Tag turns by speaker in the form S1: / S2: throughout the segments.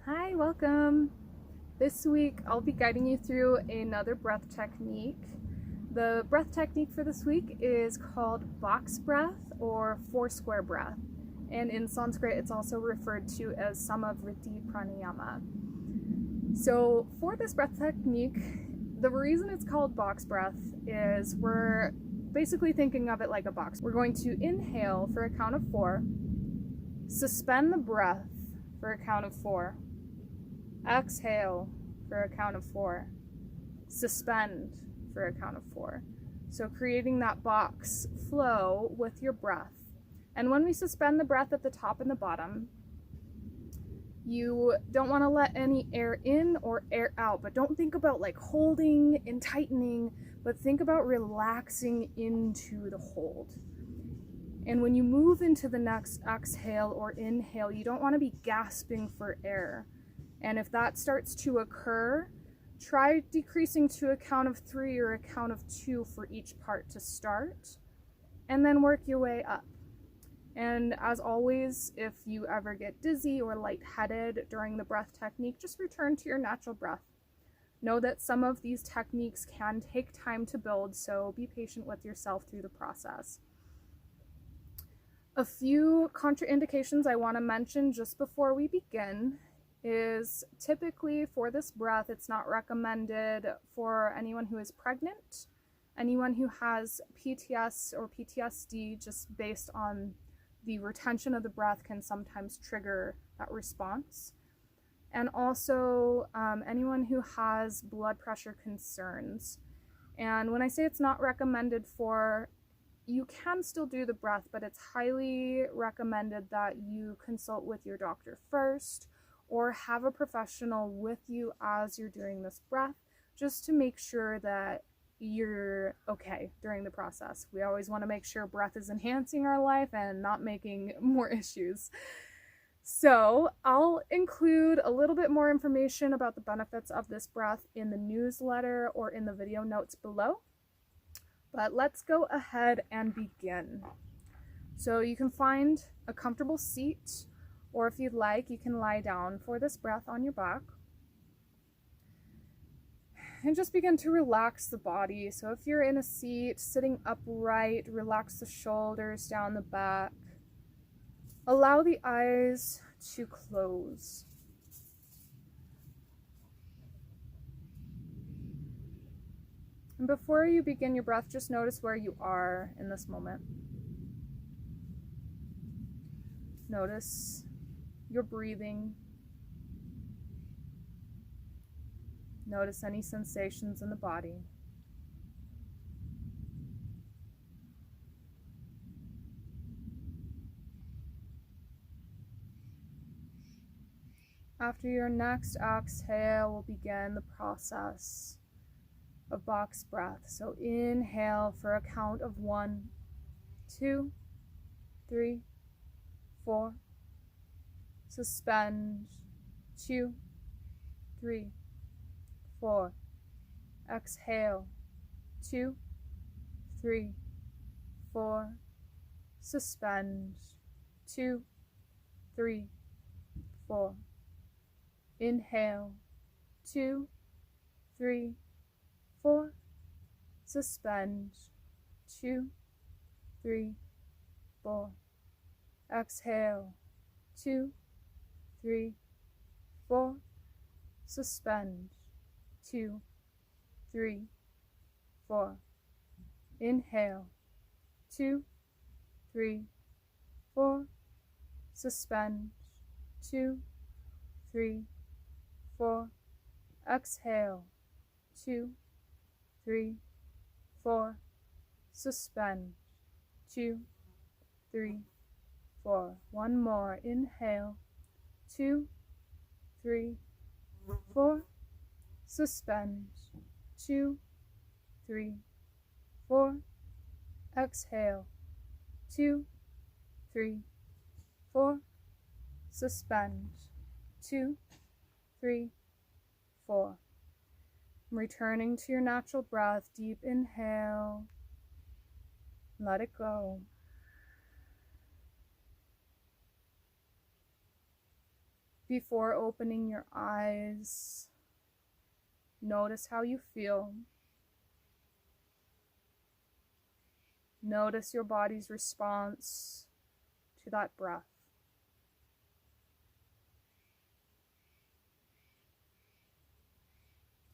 S1: Hi, welcome. This week I'll be guiding you through another breath technique. The breath technique for this week is called box breath or four square breath. And in Sanskrit it's also referred to as Samavriti pranayama. So for this breath technique, the reason it's called box breath is we're basically thinking of it like a box. We're going to inhale for a count of 4, suspend the breath for a count of 4, exhale for a count of 4, suspend for a count of 4. So creating that box flow with your breath. And when we suspend the breath at the top and the bottom, you don't want to let any air in or air out, but don't think about like holding and tightening, but think about relaxing into the hold. And when you move into the next exhale or inhale, you don't want to be gasping for air. And if that starts to occur, try decreasing to a count of 3 or a count of 2 for each part to start, and then work your way up. And as always, if you ever get dizzy or lightheaded during the breath technique, just return to your natural breath. Know that some of these techniques can take time to build, so be patient with yourself through the process. A few contraindications I want to mention just before we begin is typically for this breath, it's not recommended for anyone who is pregnant, anyone who has PTS or PTSD, just based on the retention of the breath can sometimes trigger that response. And also anyone who has blood pressure concerns. And when I say it's not recommended for, you can still do the breath, but it's highly recommended that you consult with your doctor first or have a professional with you as you're doing this breath, just to make sure that you're okay during the process. We always want to make sure breath is enhancing our life and not making more issues. So I'll include a little bit more information about the benefits of this breath in the newsletter or in the video notes below. But let's go ahead and begin. So you can find a comfortable seat, or if you'd like, you can lie down for this breath on your back. And just begin to relax the body. So if you're in a seat, sitting upright, relax the shoulders down the back. Allow the eyes to close. And before you begin your breath, just notice where you are in this moment. Notice your breathing. Notice any sensations in the body. After your next exhale, we'll begin the process of box breath. So inhale for a count of 1, 2, 3, 4. Suspend, 2, 3, 4. Exhale, 2, 3, 4. Suspend, 2, 3, 4. Inhale, 2, 3, 4. Suspend, 2, 3, 4. Exhale, 2, 3, 4. Suspend, 2, 3, 4. Inhale, 2, 3, 4. Suspend, 2, 3, 4. Exhale, 2, 3, 4. Suspend, 2, 3, 4. One more. Inhale, 2, 3, 4. Suspend, 2, 3, 4. Exhale, 2, 3, 4. Suspend, 2, 3, 4. Returning to your natural breath, deep inhale, let it go. Before opening your eyes, notice how you feel. Notice your body's response to that breath.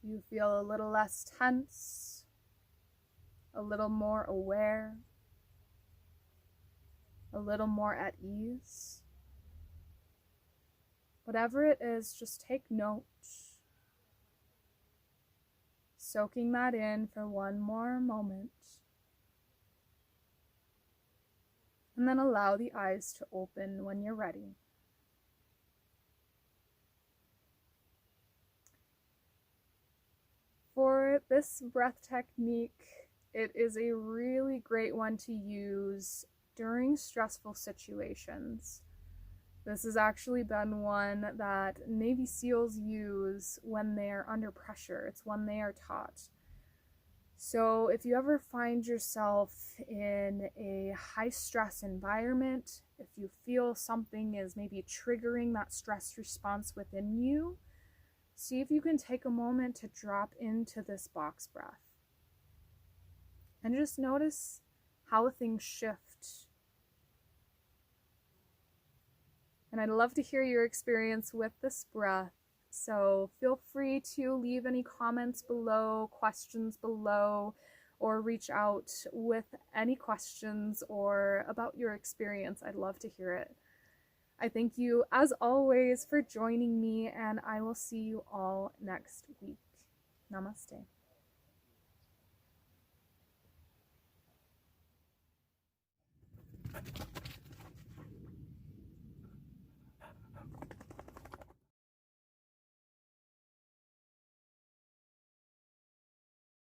S1: Do you feel a little less tense, a little more aware, a little more at ease? Whatever it is, just take note, soaking that in for one more moment, and then allow the eyes to open when you're ready. For this breath technique, it is a really great one to use during stressful situations. This has actually been one that Navy SEALs use when they're under pressure. It's one they are taught. So if you ever find yourself in a high stress environment, if you feel something is maybe triggering that stress response within you, see if you can take a moment to drop into this box breath. And just notice how things shift. And I'd love to hear your experience with this breath. So feel free to leave any comments below, questions below, or reach out with any questions or about your experience. I'd love to hear it. I thank you, as always, for joining me, and I will see you all next week. Namaste.